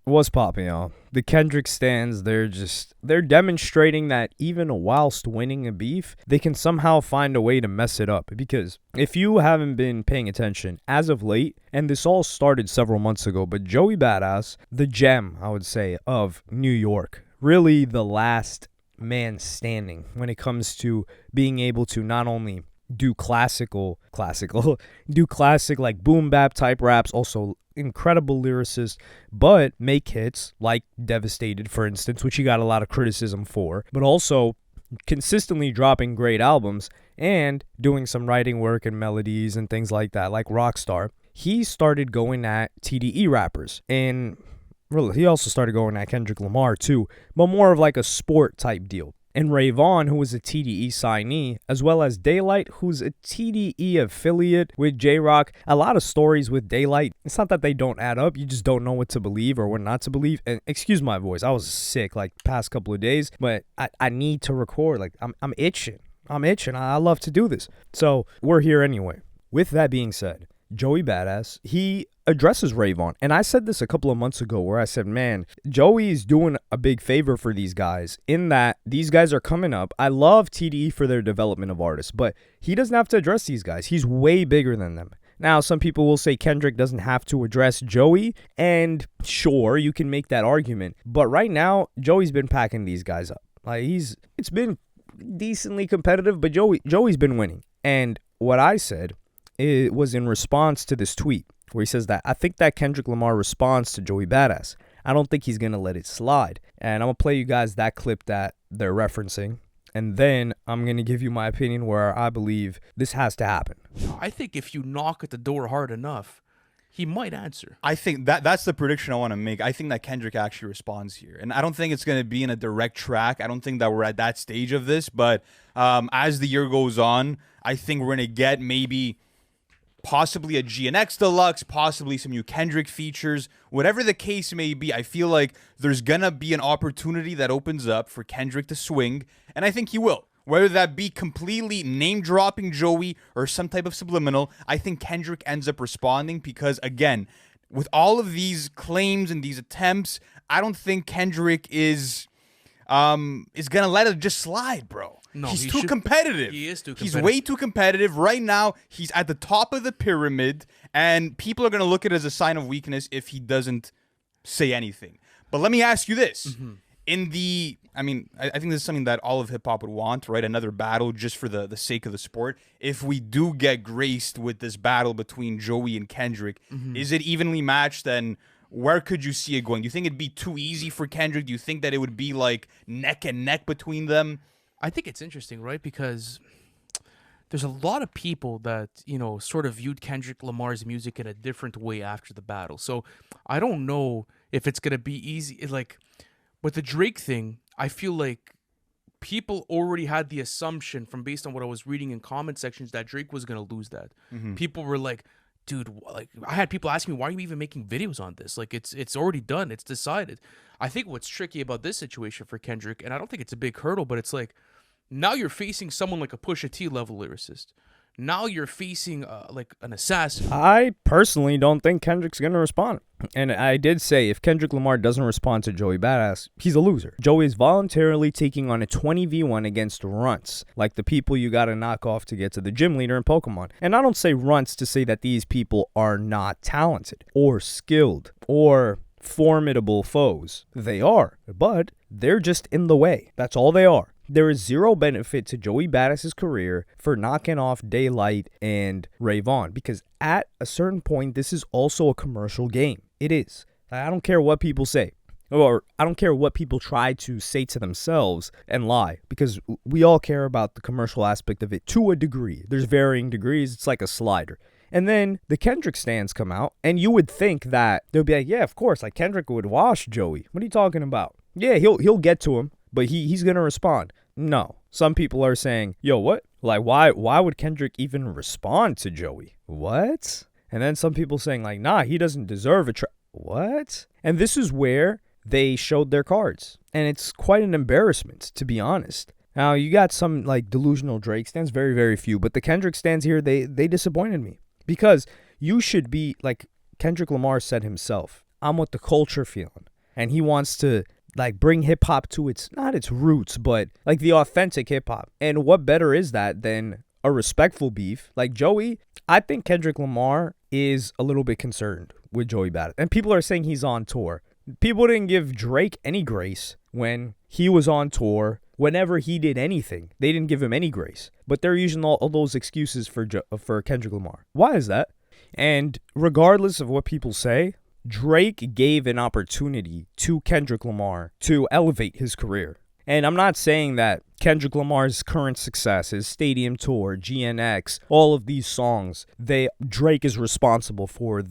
What's popping, y'all? The Kendrick stands, they're demonstrating that even whilst winning a beef, they can somehow find a way to mess it up. Because if you haven't been paying attention, as of late, and this all started several months ago, but Joey Badass, the gem, I would say, of New York, really the last man standing when it comes to being able to not only do classic like boom bap type raps, also incredible lyricist, but make hits like Devastated, for instance, which he got a lot of criticism for, but also consistently dropping great albums and doing some writing work and melodies and things like that, like Rockstar. He started going at TDE rappers, and really, he also started going at Kendrick Lamar too, but more of like a sport type deal. And Ray Vaughn, who was a TDE signee, as well as Daylight, who's a TDE affiliate with J-Rock. A lot of stories with Daylight. It's not that they don't add up. You just don't know what to believe or what not to believe. And excuse my voice. I was sick like past couple of days, but I need to record. Like I'm itching. I love to do this. So we're here anyway. With that being said, Joey Badass, he addresses Ray Vaughn. And I said this a couple of months ago where I said, man, Joey's doing a big favor for these guys in that these guys are coming up. I love TDE for their development of artists, but he doesn't have to address these guys. He's way bigger than them. Now, some people will say Kendrick doesn't have to address Joey, and sure, you can make that argument. But right now, Joey's been packing these guys up. Like it's been decently competitive, but Joey's been winning. And what I said, it was in response to this tweet where he says that I think that Kendrick Lamar responds to Joey Badass. I don't think he's going to let it slide. And I'm going to play you guys that clip that they're referencing. And then I'm going to give you my opinion where I believe this has to happen. I think if you knock at the door hard enough, he might answer. I think that's the prediction I want to make. I think that Kendrick actually responds here. And I don't think it's going to be in a direct track. I don't think that we're at that stage of this. But as the year goes on, I think we're going to get maybe possibly a GNX Deluxe, possibly some new Kendrick features. Whatever the case may be, I feel like there's going to be an opportunity that opens up for Kendrick to swing, and I think he will. Whether that be completely name-dropping Joey or some type of subliminal, I think Kendrick ends up responding because, again, with all of these claims and these attempts, I don't think Kendrick is going to let it just slide, bro. No, he's too competitive. He is too competitive. He's way too competitive. Right now, he's at the top of the pyramid, and people are going to look at it as a sign of weakness if he doesn't say anything. But let me ask you this. Mm-hmm. I think this is something that all of hip-hop would want, right? Another battle just for the sake of the sport. If we do get graced with this battle between Joey and Kendrick, is it evenly matched? Then where could you see it going? Do you think it'd be too easy for Kendrick? Do you think that it would be like neck and neck between them? I think it's interesting, right? Because there's a lot of people that, sort of viewed Kendrick Lamar's music in a different way after the battle. So I don't know if it's going to be easy. Like with the Drake thing, I feel like people already had the assumption from based on what I was reading in comment sections that Drake was going to lose that. Mm-hmm. People were like, dude, like I had people asking me, why are you even making videos on this? Like it's already done. It's decided. I think what's tricky about this situation for Kendrick, and I don't think it's a big hurdle, but it's like now you're facing someone like a Pusha T level lyricist. Now you're facing like an assassin. I personally don't think Kendrick's going to respond. And I did say if Kendrick Lamar doesn't respond to Joey Badass, he's a loser. Joey is voluntarily taking on a 20v1 against runts, like the people you got to knock off to get to the gym leader in Pokemon. And I don't say runts to say that these people are not talented or skilled or formidable foes. They are, but they're just in the way. That's all they are. There is zero benefit to Joey Badass's career for knocking off Daylight and Ray Vaughn because at a certain point, this is also a commercial game. It is. I don't care what people say, or I don't care what people try to say to themselves and lie, because we all care about the commercial aspect of it to a degree. There's varying degrees. It's like a slider. And then the Kendrick stands come out, and you would think that they'll be like, yeah, of course, like Kendrick would wash Joey. What are you talking about? Yeah, he'll get to him, but he's going to respond. No. Some people are saying, yo, what? Like, why would Kendrick even respond to Joey? What? And then some people saying, like, nah, he doesn't deserve a what? And this is where they showed their cards. And it's quite an embarrassment, to be honest. Now, you got some, like, delusional Drake stands, very, very few. But the Kendrick stands here, they disappointed me. Because you should be, like Kendrick Lamar said himself, I'm what the culture feeling. and he wants to like bring hip hop to its not its roots, but like the authentic hip hop. And what better is that than a respectful beef? Like Joey, I think Kendrick Lamar is a little bit concerned with Joey Bada. And people are saying he's on tour. People didn't give Drake any grace when he was on tour. Whenever he did anything, they didn't give him any grace. But they're using all those excuses for Kendrick Lamar. Why is that? And regardless of what people say, Drake gave an opportunity to Kendrick Lamar to elevate his career. And I'm not saying that Kendrick Lamar's current success, his stadium tour, GNX, all of these songs, Drake is responsible for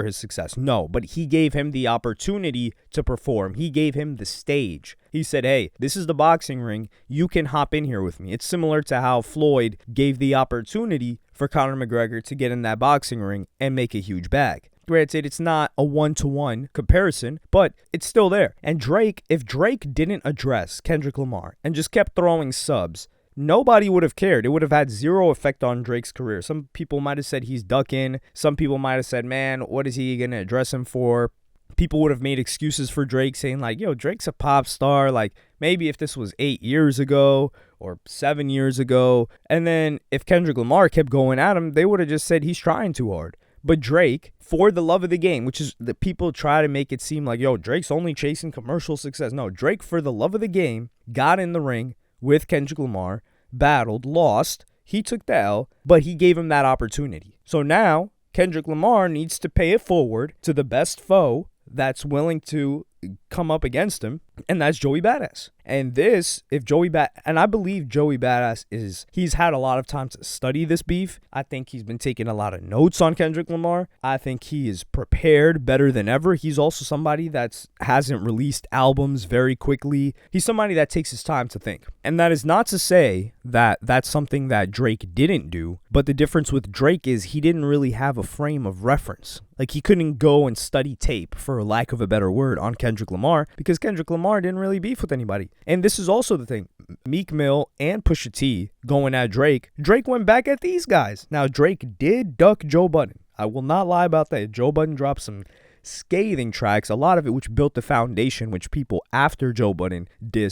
his success. No, but he gave him the opportunity to perform. He gave him the stage. He said, hey, this is the boxing ring. You can hop in here with me. It's similar to how Floyd gave the opportunity for Conor McGregor to get in that boxing ring and make a huge bag. Granted, it's not a one-to-one comparison, but it's still there. And Drake, if Drake didn't address Kendrick Lamar and just kept throwing subs, nobody would have cared. It would have had zero effect on Drake's career. Some people might have said he's ducking. Some people might have said, man, what is he going to address him for? People would have made excuses for Drake saying like, yo, Drake's a pop star. Like maybe if this was 8 years ago or 7 years ago. And then if Kendrick Lamar kept going at him, they would have just said he's trying too hard. But Drake, for the love of the game, which is the people try to make it seem like, yo, Drake's only chasing commercial success. No, Drake, for the love of the game, got in the ring with Kendrick Lamar, battled, lost. He took the L, but he gave him that opportunity. So now Kendrick Lamar needs to pay it forward to the best foe that's willing to come up against him, and that's Joey Badass. And I believe Joey Badass he's had a lot of time to study this beef. I think he's been taking a lot of notes on Kendrick Lamar. I think he is prepared better than ever. He's also somebody that hasn't released albums very quickly. He's somebody that takes his time to think. And that is not to say that that's something that Drake didn't do, but the difference with Drake is he didn't really have a frame of reference. Like he couldn't go and study tape, for lack of a better word, on Kendrick Lamar because Kendrick Lamar didn't really beef with anybody. And this is also the thing. Meek Mill and Pusha T going at Drake. Drake went back at these guys. Now, Drake did duck Joe Budden. I will not lie about that. Joe Budden dropped some scathing tracks, a lot of it which built the foundation which people after Joe Budden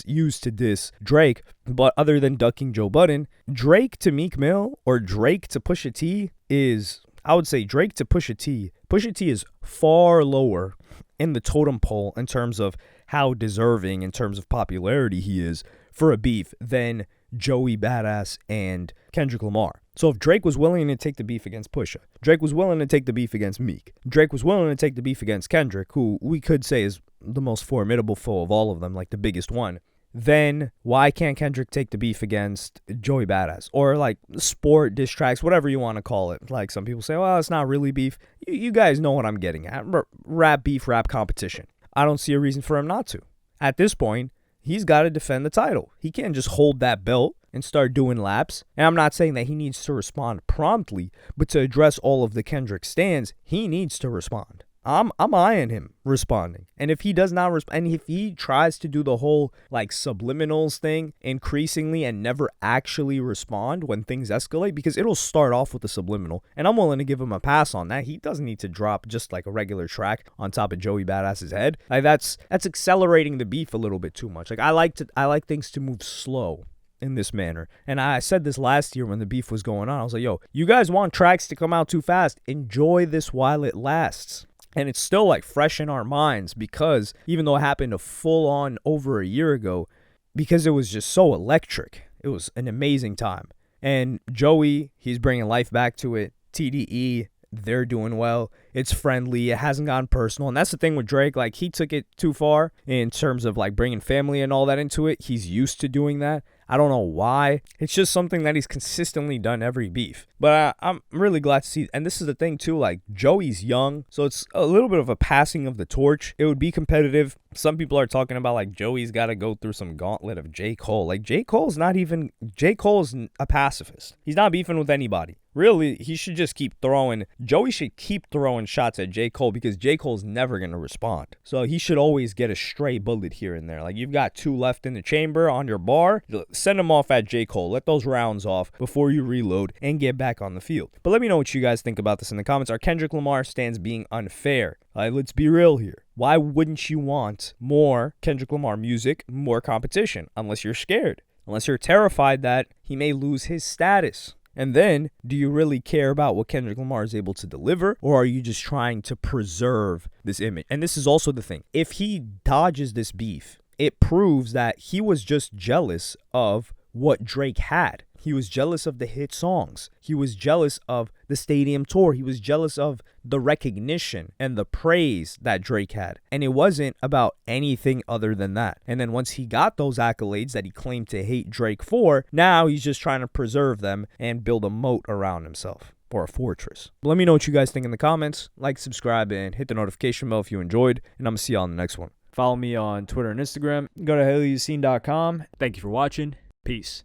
used to diss Drake. But other than ducking Joe Budden, Drake to Meek Mill or Drake to Pusha T is, I would say Drake to Pusha T. Pusha T is far lower in the totem pole in terms of how deserving in terms of popularity he is for a beef than Joey Badass and Kendrick Lamar. So if Drake was willing to take the beef against Pusha, Drake was willing to take the beef against Meek, Drake was willing to take the beef against Kendrick, who we could say is the most formidable foe of all of them, like the biggest one, then why can't Kendrick take the beef against Joey Badass? Or like sport diss tracks, whatever you want to call it. Like some people say, well, it's not really beef. You guys know what I'm getting at. Rap beef, rap competition. I don't see a reason for him not to. At this point, he's got to defend the title. He can't just hold that belt and start doing laps. And I'm not saying that he needs to respond promptly, but to address all of the Kendrick stands, he needs to respond. I'm eyeing him responding. And if he does not respond, and if he tries to do the whole like subliminals thing increasingly and never actually respond when things escalate, because it'll start off with a subliminal, and I'm willing to give him a pass on that. He doesn't need to drop just like a regular track on top of Joey Badass's head. Like that's accelerating the beef a little bit too much. Like I like things to move slow in this manner. And I said this last year when the beef was going on. I was like, yo, you guys want tracks to come out too fast. Enjoy this while it lasts. And it's still like fresh in our minds because even though it happened a full on over a year ago, because it was just so electric, it was an amazing time. And Joey, he's bringing life back to it. TDE, they're doing well. It's friendly. It hasn't gotten personal. And that's the thing with Drake. Like he took it too far in terms of like bringing family and all that into it. He's used to doing that. I don't know why. It's just something that he's consistently done every beef. But I'm really glad to see. And this is the thing too, like Joey's young, so it's a little bit of a passing of the torch. It would be competitive. Some people are talking about like Joey's got to go through some gauntlet of J. Cole. Like J. Cole's a pacifist. He's not beefing with anybody. Really, he should just keep throwing. Joey should keep throwing shots at J. Cole because J. Cole's never going to respond. So he should always get a stray bullet here and there. Like you've got 2 left in the chamber on your bar. Send them off at J. Cole. Let those rounds off before you reload and get back on the field. But let me know what you guys think about this in the comments. Are Kendrick Lamar stands being unfair? Let's be real here. Why wouldn't you want more Kendrick Lamar music, more competition? Unless you're scared. Unless you're terrified that he may lose his status. And then, do you really care about what Kendrick Lamar is able to deliver? Or are you just trying to preserve this image? And this is also the thing. If he dodges this beef, it proves that he was just jealous of what Drake had. He was jealous of the hit songs. He was jealous of the stadium tour. He was jealous of the recognition and the praise that Drake had. And it wasn't about anything other than that. And then once he got those accolades that he claimed to hate Drake for, now he's just trying to preserve them and build a moat around himself. Or a fortress. Let me know what you guys think in the comments. Like, subscribe, and hit the notification bell if you enjoyed. And I'm going to see y'all on the next one. Follow me on Twitter and Instagram. Go to helloyassine.com. Thank you for watching. Peace.